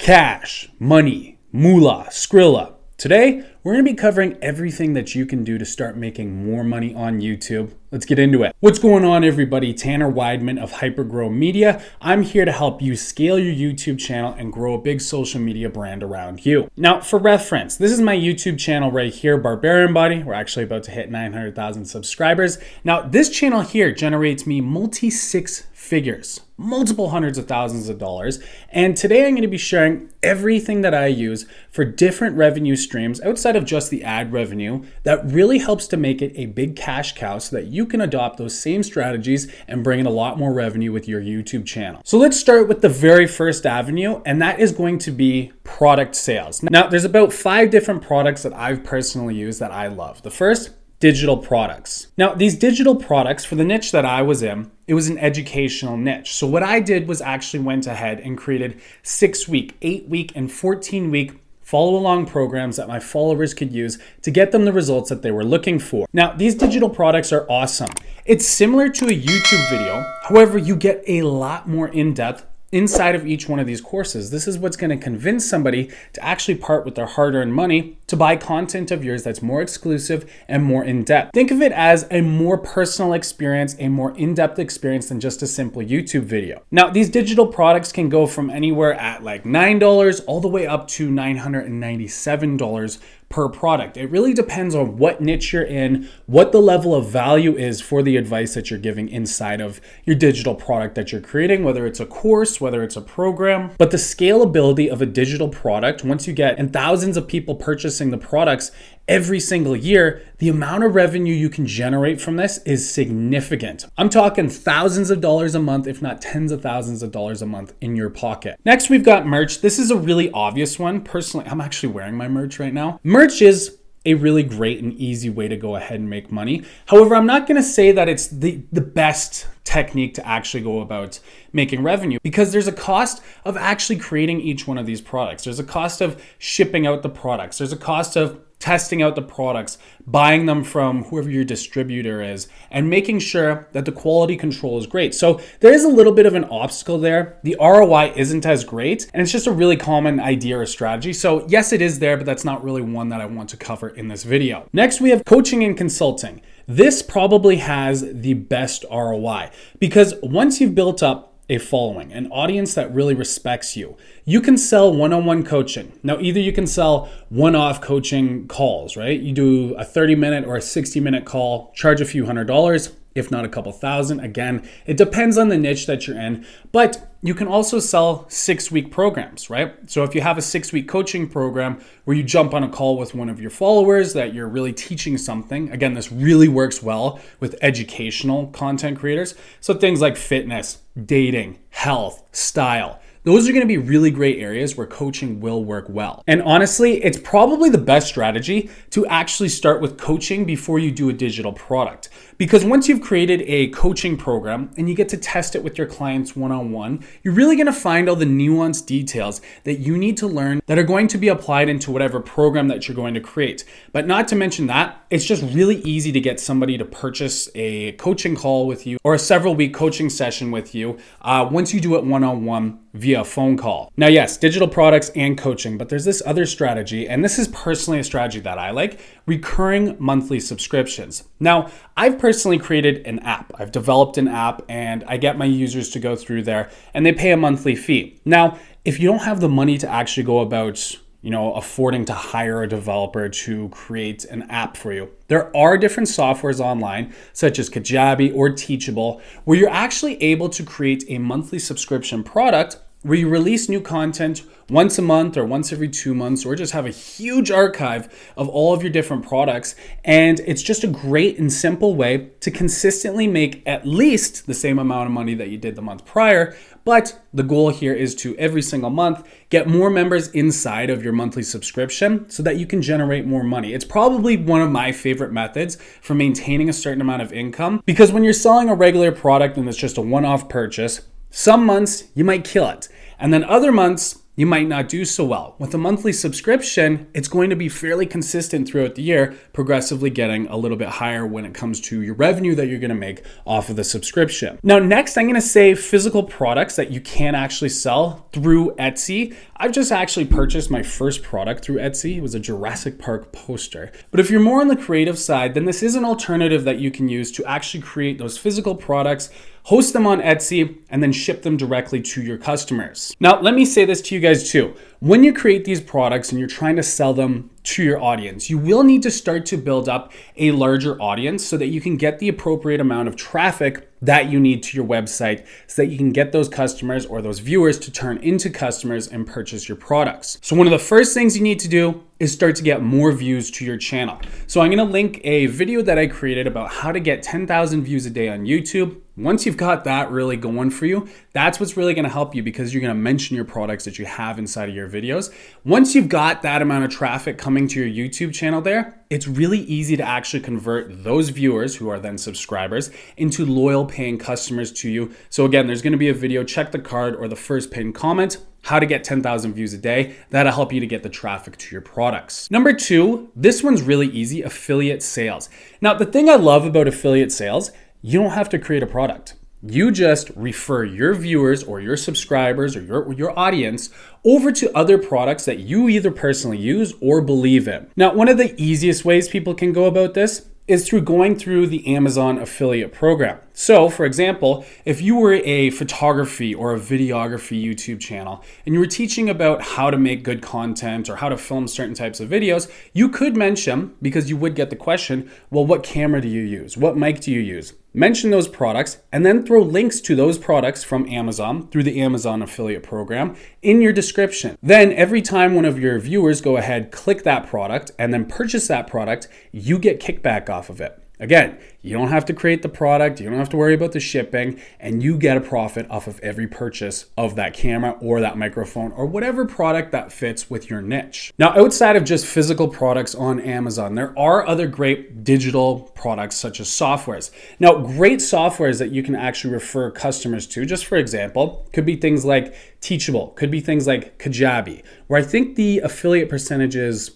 Cash, money, moolah, skrilla. Today, we're going to be covering everything that you can do to start making more money on YouTube. Let's get into it. What's going on, everybody? Tanner Wideman of HyperGrow Media. I'm here to help you scale your YouTube channel and grow a big social media brand around you. Now, for reference, this is my YouTube channel right here, Barbarian Body. We're actually about to hit 900,000 subscribers. Now, this channel here generates me multi-six figures, multiple hundreds of thousands of dollars. And today I'm going to be sharing everything that I use for different revenue streams outside of just the ad revenue that really helps to make it a big cash cow so that you can adopt those same strategies and bring in a lot more revenue with your YouTube channel. So let's start with the very first avenue, and that is going to be product sales. Now, there's about 5 different products that I've personally used that I love. The first, digital products. Now, these digital products, for the niche that I was in, it was an educational niche. So what I did was actually went ahead and created 6-week, 8-week, and 14-week follow along programs that my followers could use to get them the results that they were looking for. Now, these digital products are awesome. It's similar to a YouTube video. However, you get a lot more in-depth inside of each one of these courses. This is what's going to convince somebody to actually part with their hard-earned money to buy content of yours that's more exclusive and more in-depth. Think of it as a more personal experience, a more in-depth experience than just a simple YouTube video. Now, these digital products can go from anywhere at like $9 all the way up to $997 per product. It really depends on what niche you're in, what the level of value is for the advice that you're giving inside of your digital product that you're creating, whether it's a course, whether it's a program. But the scalability of a digital product, once you get and thousands of people purchasing the products every single year, the amount of revenue you can generate from this is significant. I'm talking thousands of dollars a month, if not tens of thousands of dollars a month in your pocket. Next, we've got merch. This is a really obvious one. Personally, I'm actually wearing my merch right now. Merch is a really great and easy way to go ahead and make money. However, I'm not going to say that it's the best technique to actually go about making revenue, because there's a cost of actually creating each one of these products. There's a cost of shipping out the products. There's a cost of testing out the products, buying them from whoever your distributor is, and making sure that the quality control is great. So there is a little bit of an obstacle there. The ROI isn't as great, and it's just a really common idea or strategy. So yes, it is there, but that's not really one that I want to cover in this video. Next, we have coaching and consulting. This probably has the best ROI, because once you've built up a following, an audience that really respects you, you can sell one-on-one coaching. Now, either you can sell one-off coaching calls, right? You do a 30-minute or a 60-minute call, charge a few $100s, if not a couple thousand. Again, it depends on the niche that you're in, but you can also sell 6-week programs, right? So if you have a 6-week coaching program where you jump on a call with one of your followers that you're really teaching something, again, this really works well with educational content creators. So things like fitness, dating, health, style. Those are going to be really great areas where coaching will work well. And honestly, it's probably the best strategy to actually start with coaching before you do a digital product. Because once you've created a coaching program and you get to test it with your clients one-on-one, you're really going to find all the nuanced details that you need to learn that are going to be applied into whatever program that you're going to create. But not to mention that, it's just really easy to get somebody to purchase a coaching call with you or a several-week coaching session with you once you do it one-on-one via phone call. Now, yes, digital products and coaching, but there's this other strategy, and this is personally a strategy that I like, recurring monthly subscriptions. Now, I've personally created an app. I've developed an app, and I get my users to go through there, and they pay a monthly fee. Now, if you don't have the money to actually go about affording to hire a developer to create an app for you, there are different softwares online, such as Kajabi or Teachable, where you're actually able to create a monthly subscription product where you release new content once a month or once every 2 months, or just have a huge archive of all of your different products. And it's just a great and simple way to consistently make at least the same amount of money that you did the month prior. But the goal here is to every single month get more members inside of your monthly subscription so that you can generate more money. It's probably one of my favorite methods for maintaining a certain amount of income, because when you're selling a regular product and it's just a one-off purchase, some months you might kill it, and then other months you might not do so well. With a monthly subscription, it's going to be fairly consistent throughout the year, progressively getting a little bit higher when it comes to your revenue that you're going to make off of the subscription. Now, next, I'm going to say physical products that you can actually sell through Etsy. I've just actually purchased my first product through Etsy. It was a Jurassic Park poster. But if you're more on the creative side, then this is an alternative that you can use to actually create those physical products, host them on Etsy, and then ship them directly to your customers. Now, let me say this to you guys too. When you create these products and you're trying to sell them to your audience, you will need to start to build up a larger audience so that you can get the appropriate amount of traffic that you need to your website so that you can get those customers or those viewers to turn into customers and purchase your products. So one of the first things you need to do is start to get more views to your channel. So I'm gonna link a video that I created about how to get 10,000 views a day on YouTube. Once you've got that really going for you, that's what's really gonna help you because you're gonna mention your products that you have inside of your videos. Once you've got that amount of traffic coming to your YouTube channel there, it's really easy to actually convert those viewers who are then subscribers into loyal paying customers to you. So again, there's gonna be a video, check the card or the first pinned comment, how to get 10,000 views a day. That'll help you to get the traffic to your products. Number two, this one's really easy, affiliate sales. Now, the thing I love about affiliate sales, you don't have to create a product. You just refer your viewers or your subscribers or your audience over to other products that you either personally use or believe in. Now, one of the easiest ways people can go about this is through going through the Amazon affiliate program. So for example, if you were a photography or a videography YouTube channel and you were teaching about how to make good content or how to film certain types of videos, you could mention, because you would get the question, well, what camera do you use? What mic do you use? Mention those products and then throw links to those products from Amazon through the Amazon affiliate program in your description. Then every time one of your viewers go ahead, click that product and then purchase that product, you get kickback off of it. Again, you don't have to create the product, you don't have to worry about the shipping, and you get a profit off of every purchase of that camera or that microphone or whatever product that fits with your niche. Now, outside of just physical products on Amazon, there are other great digital products such as softwares. Now, great softwares that you can actually refer customers to, just for example, could be things like Teachable, could be things like Kajabi, where I think the affiliate percentage is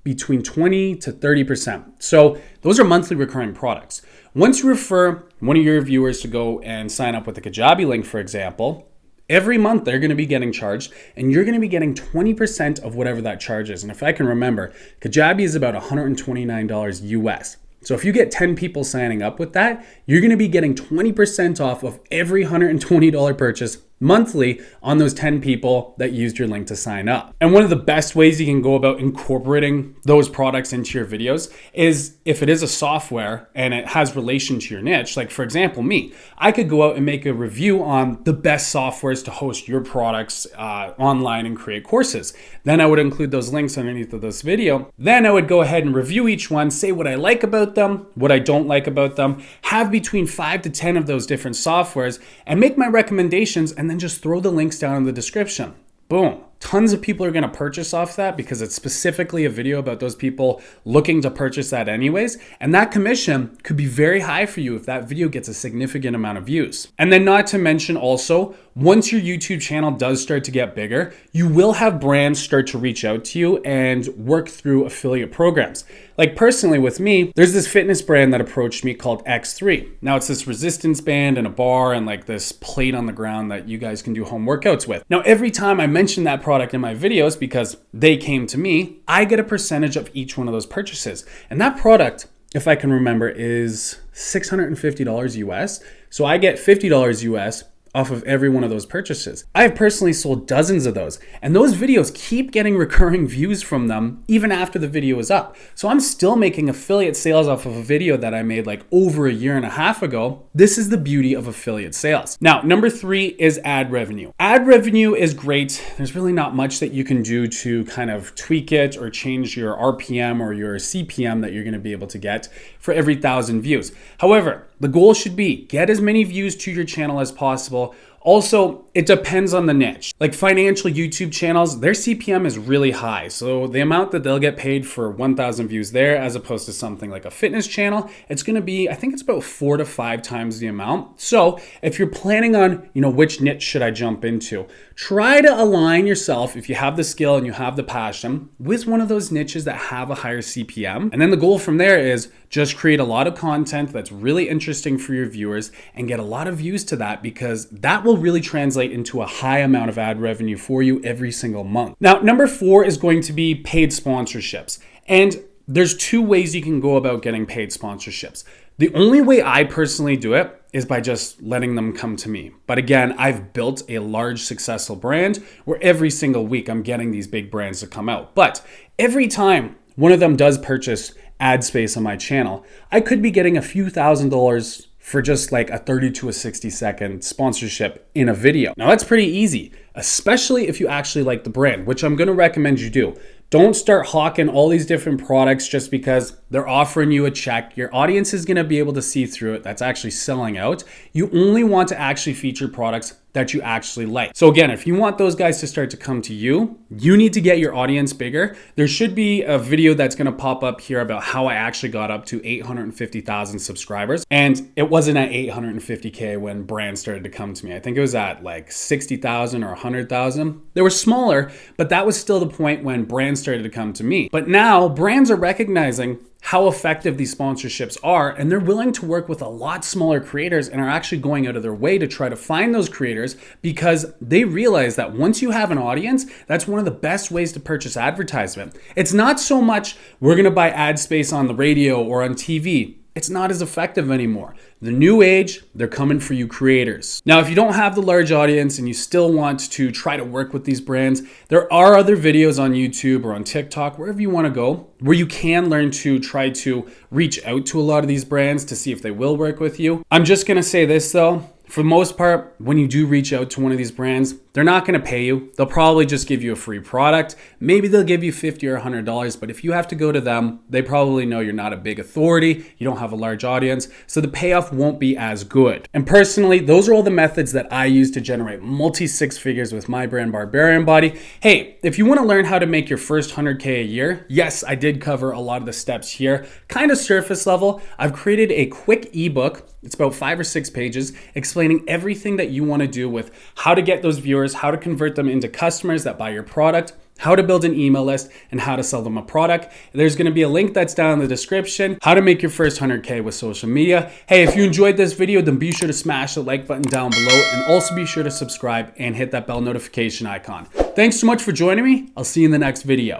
between 20 to 30%. So those are monthly recurring products. Once you refer one of your viewers to go and sign up with the Kajabi link, for example, every month they're going to be getting charged and you're going to be getting 20% of whatever that charge is. And if I can remember, Kajabi is about $129 US. So if you get 10 people signing up with that, you're going to be getting 20% off of every $120 purchase monthly on those 10 people that used your link to sign up. And one of the best ways you can go about incorporating those products into your videos is if it is a software and it has relation to your niche. Like for example, me, I could go out and make a review on the best softwares to host your products online and create courses. Then I would include those links underneath of this video. Then I would go ahead and review each one, say what I like about them, what I don't like about them, have between 5 to 10 of those different softwares and make my recommendations and then just throw the links down in the description. Boom. Tons of people are going to purchase off that because it's specifically a video about those people looking to purchase that anyways. And that commission could be very high for you if that video gets a significant amount of views. And then not to mention also, once your YouTube channel does start to get bigger, you will have brands start to reach out to you and work through affiliate programs. Like personally with me, there's this fitness brand that approached me called X3. Now it's this resistance band and a bar and like this plate on the ground that you guys can do home workouts with. Now every time I mention that product in my videos because they came to me, I get a percentage of each one of those purchases. And that product, if I can remember, is $650 US. So I get $50 US off of every one of those purchases. I have personally sold dozens of those, and those videos keep getting recurring views from them even after the video is up. So I'm still making affiliate sales off of a video that I made like over a year and a half ago. This is the beauty of affiliate sales. Now, number 3 is ad revenue. Ad revenue is great. There's really not much that you can do to kind of tweak it or change your RPM or your CPM that you're going to be able to get for every 1,000 views. However, the goal should be get as many views to your channel as possible. Also, it depends on the niche. Like financial YouTube channels, their CPM is really high. So the amount that they'll get paid for 1,000 views there, as opposed to something like a fitness channel, it's gonna be, I think it's about 4 to 5 times the amount. So if you're planning on, which niche should I jump into, try to align yourself, if you have the skill and you have the passion, with one of those niches that have a higher CPM. And then the goal from there is just create a lot of content that's really interesting for your viewers and get a lot of views to that, because that will really translate into a high amount of ad revenue for you every single month. Now, number 4 is going to be paid sponsorships. And there's 2 ways you can go about getting paid sponsorships. The only way I personally do it is by just letting them come to me. But again, I've built a large successful brand where every single week I'm getting these big brands to come out. But every time one of them does purchase ad space on my channel, I could be getting a few $1,000s for just like a 30 to a 60 second sponsorship in a video. Now that's pretty easy, especially if you actually like the brand, which I'm gonna recommend you do. Don't start hawking all these different products just because they're offering you a check. Your audience is gonna be able to see through it. That's actually selling out. You only want to actually feature products that you actually like. So again, if you want those guys to start to come to you, you need to get your audience bigger. There should be a video that's gonna pop up here about how I actually got up to 850,000 subscribers. And it wasn't at 850K when brands started to come to me. I think it was at like 60,000 or 100,000. They were smaller, but that was still the point when brands started to come to me. But now brands are recognizing how effective these sponsorships are, and they're willing to work with a lot smaller creators and are actually going out of their way to try to find those creators because they realize that once you have an audience, that's one of the best ways to purchase advertisement. It's not so much we're gonna buy ad space on the radio or on TV. It's not as effective anymore. The new age, they're coming for you creators. Now, if you don't have the large audience and you still want to try to work with these brands, there are other videos on YouTube or on TikTok, wherever you want to go, where you can learn to try to reach out to a lot of these brands to see if they will work with you. I'm just gonna say this though, for the most part, when you do reach out to one of these brands, they're not gonna pay you. They'll probably just give you a free product. Maybe they'll give you $50 or $100, but if you have to go to them, they probably know you're not a big authority, you don't have a large audience, so the payoff won't be as good. And personally, those are all the methods that I use to generate multi-six figures with my brand Barbarian Body. Hey, if you wanna learn how to make your first 100K a year, yes, I did cover a lot of the steps here, kind of surface level. I've created a quick ebook. It's about 5 or 6 pages explaining everything that you want to do with how to get those viewers, how to convert them into customers that buy your product, how to build an email list, and how to sell them a product. There's going to be a link that's down in the description, how to make your first 100K with social media. Hey, if you enjoyed this video, then be sure to smash the like button down below and also be sure to subscribe and hit that bell notification icon. Thanks so much for joining me. I'll see you in the next video.